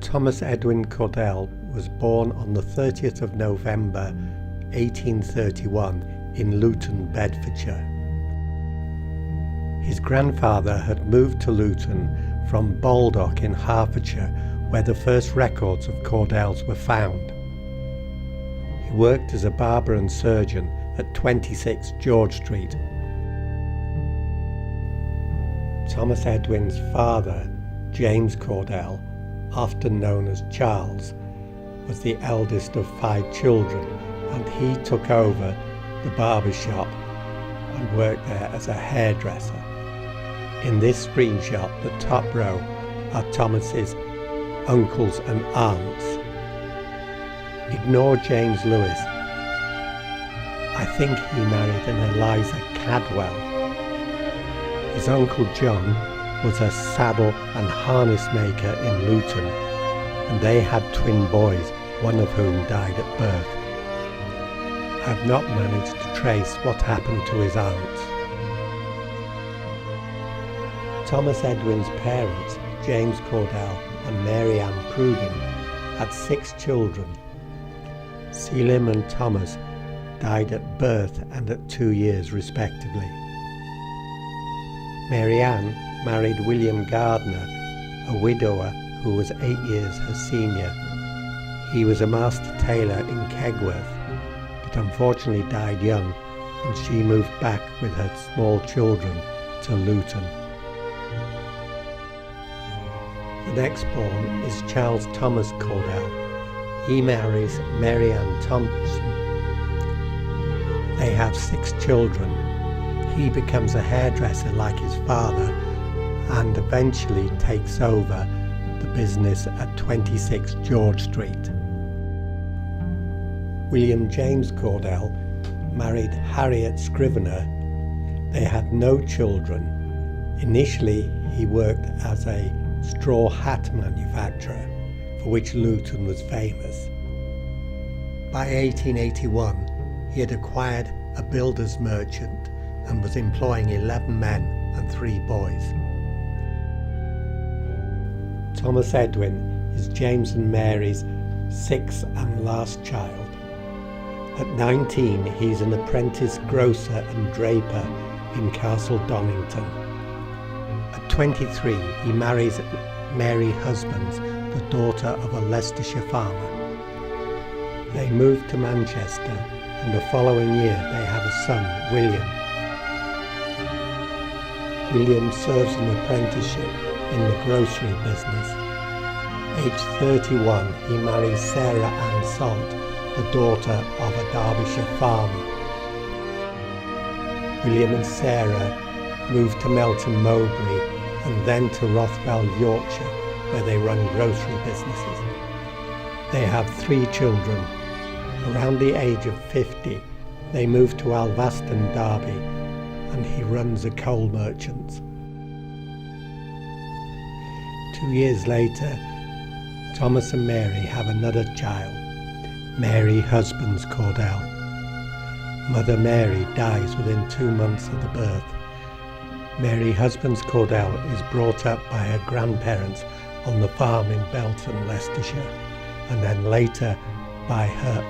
Thomas Edwin Cawdell was born on the 30th of November 1831 in Luton, Bedfordshire. His grandfather had moved to Luton from Baldock in Hertfordshire, where the first records of Cawdells were found. He worked as a barber and surgeon at 26 George Street. Thomas Edwin's father, James Cawdell, often known as Charles, was the eldest of 5 children, and he took over the barber shop and worked there as a hairdresser. In this screenshot, the top row are Thomas's uncles and aunts. Ignore James Lewis. I think he married an Eliza Cadwell. His uncle John was a saddle and harness maker in Luton, and they had twin boys, one of whom died at birth. I have not managed to trace what happened to his aunts. Thomas Edwin's parents, James Cawdell and Mary Ann Pruden, had 6 children. Selim and Thomas died at birth and at 2 years respectively. Mary Ann married William Gardner, a widower who was 8 years her senior. He was a master tailor in Kegworth, but unfortunately died young, and she moved back with her small children to Luton. The next born is Charles Thomas Cawdell. He marries Mary Ann Thompson. They have 6 children. He becomes a hairdresser like his father and eventually takes over the business at 26 George Street. William James Cawdell married Harriet Scrivener. They had no children. Initially, he worked as a straw hat manufacturer, for which Luton was famous. By 1881, he had acquired a builder's merchant and was employing 11 men and 3 boys. Thomas Edwin is James and Mary's 6th and last child. At 19, he's an apprentice grocer and draper in Castle Donington. At 23, he marries Mary Husbands, the daughter of a Leicestershire farmer. They move to Manchester, and the following year they have a son, William. William serves an apprenticeship in the grocery business. Aged 31, he marries Sarah Ann Salt, the daughter of a Derbyshire farmer. William and Sarah move to Melton Mowbray and then to Rothwell, Yorkshire, where they run grocery businesses. They have 3 children. Around the age of 50, they move to Alvaston, Derby, and he runs a coal merchant's. 2 years later, Thomas and Mary have another child, Mary Husbands Cawdell. Mother Mary dies within 2 months of the birth. Mary Husbands Cawdell is brought up by her grandparents on the farm in Belton, Leicestershire, and then later by her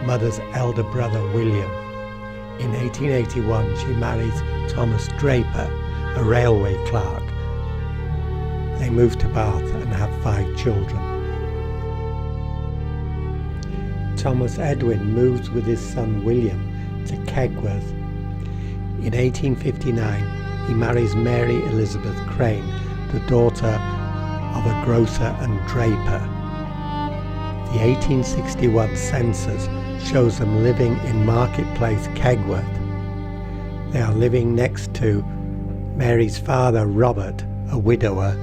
mother's elder brother William. In 1881, she marries Thomas Draper, a railway clerk. They move to Bath and have 5 children. Thomas Edwin moves with his son William to Kegworth. In 1859, he marries Mary Elizabeth Crane, the daughter of a grocer and draper. The 1861 census shows them living in Marketplace, Kegworth. They are living next to Mary's father, Robert, a widower,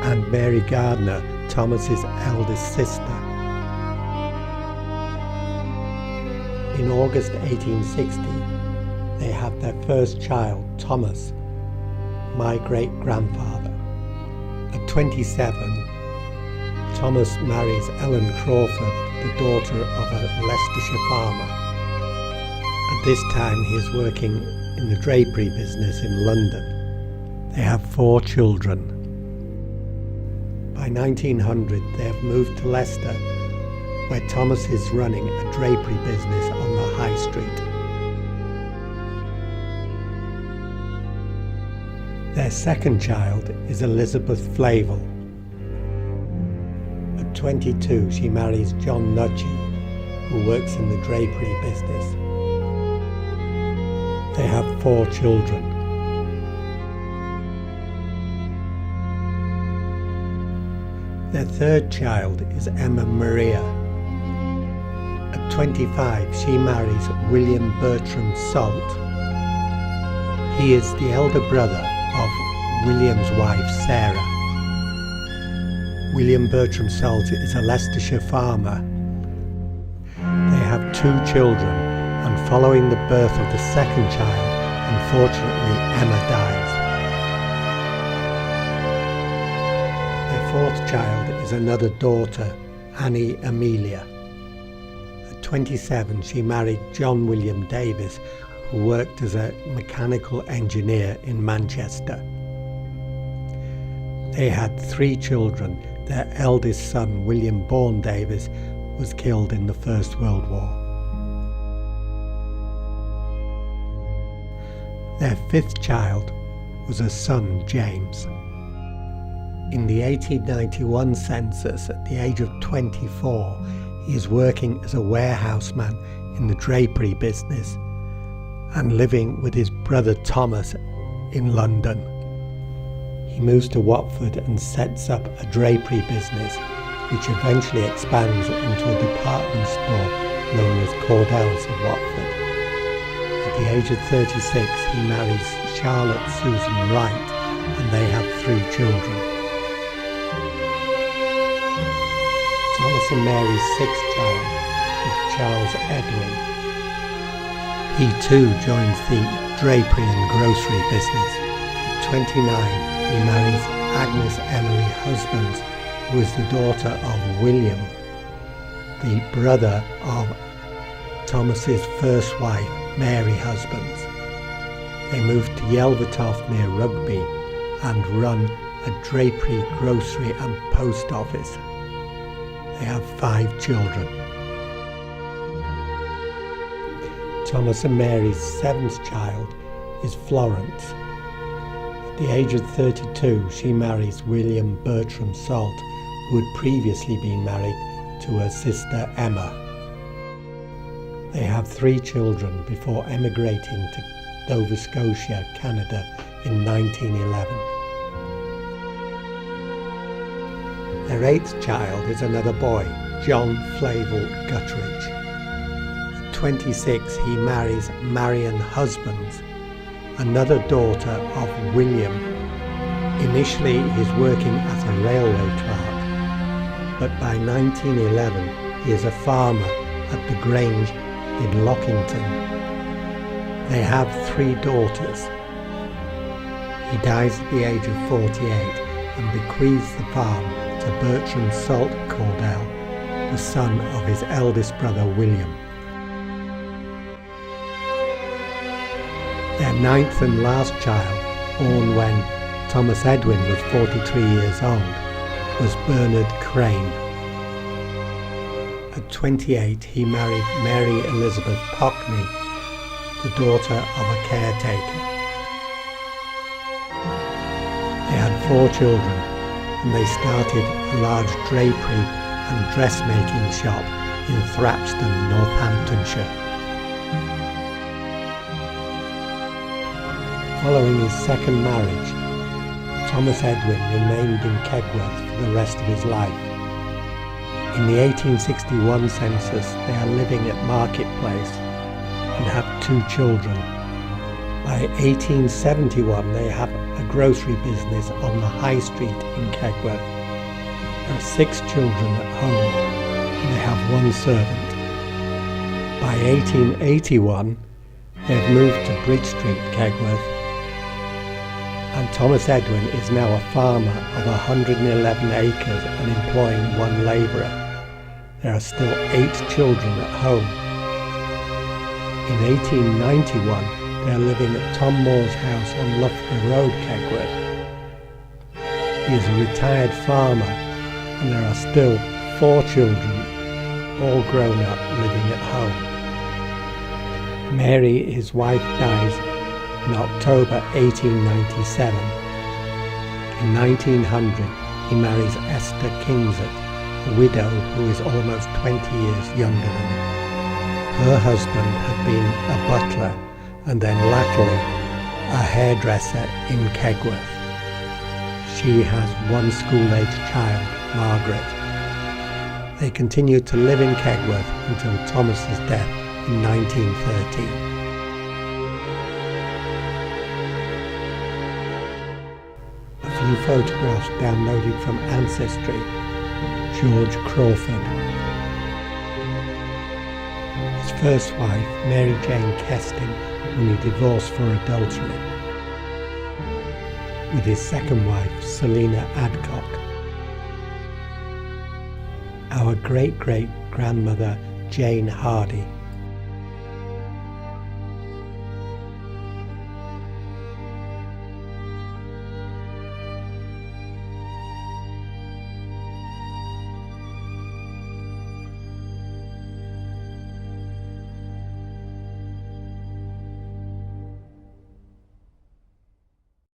and Mary Gardner, Thomas's eldest sister. In August 1860, they have their first child, Thomas, my great-grandfather. At 27, Thomas marries Ellen Crawford, the daughter of a Leicestershire farmer. At this time, he is working in the drapery business in London. They have 4 children. By 1900 they have moved to Leicester, where Thomas is running a drapery business on the High Street. Their second child is Elizabeth Flavel. At 22 she marries John Nucci, who works in the drapery business. They have 4 children. Their third child is Emma Maria. At 25, she marries William Bertram Salt. He is the elder brother of William's wife, Sarah. William Bertram Salt is a Leicestershire farmer. They have 2 children, and following the birth of the second child, unfortunately, Emma dies. Fourth child is another daughter, Annie Amelia. At 27 she married John William Davis, who worked as a mechanical engineer in Manchester. They had 3 children. Their eldest son, William Bourne Davis, was killed in the First World War. Their 5th child was a son, James. In the 1891 census, at the age of 24, he is working as a warehouseman in the drapery business and living with his brother Thomas in London. He moves to Watford and sets up a drapery business, which eventually expands into a department store known as Cawdell's of Watford. At the age of 36, he marries Charlotte Susan Wright, and they have 3 children. Thomas and Mary's 6th child is Charles Edwin. He too joins the drapery and grocery business. At 29, he marries Agnes Emily Husbands, who is the daughter of William, the brother of Thomas's first wife, Mary Husbands. They move to Yelvertoft near Rugby and run a drapery, grocery and post office. They have 5 children. Thomas and Mary's 7th child is Florence. At the age of 32, she marries William Bertram Salt, who had previously been married to her sister Emma. They have 3 children before emigrating to Nova Scotia, Canada in 1911. Their 8th child is another boy, John Flavel Guttridge. At 26, he marries Marion Husbands, another daughter of William. Initially, he is working as a railway clerk, but by 1911, he is a farmer at the Grange in Lockington. They have 3 daughters. He dies at the age of 48 and bequeaths the farm to Bertram Salt Cawdell, the son of his eldest brother William. Their 9th and last child, born when Thomas Edwin was 43 years old, was Bernard Crane. At 28, he married Mary Elizabeth Pockney, the daughter of a caretaker. They had 4 children, and they started a large drapery and dressmaking shop in Thrapston, Northamptonshire. Following his second marriage, Thomas Edwin remained in Kegworth for the rest of his life. In the 1861 census, they are living at Marketplace and have 2 children. By 1871, they have a grocery business on the High Street in Kegworth. There are 6 children at home, and they have 1 servant. By 1881, they have moved to Bridge Street, Kegworth, and Thomas Edwin is now a farmer of 111 acres and employing 1 labourer. There are still 8 children at home. In 1891, they are living at Tom Moore's house on Loughborough Road, Kegworth. He is a retired farmer and there are still 4 children, all grown up, living at home. Mary, his wife, dies in October 1897. In 1900, he marries Esther Kingset, a widow who is almost 20 years younger than him. Her husband had been a butler and then latterly a hairdresser in Kegworth. She has one school-aged child, Margaret. They continued to live in Kegworth until Thomas's death in 1913. A few photographs downloaded from Ancestry. George Crawford. His first wife, Mary Jane Kesting, whom he divorced for adultery. With his second wife, Selina Adcock. Our great-great-grandmother, Jane Hardy,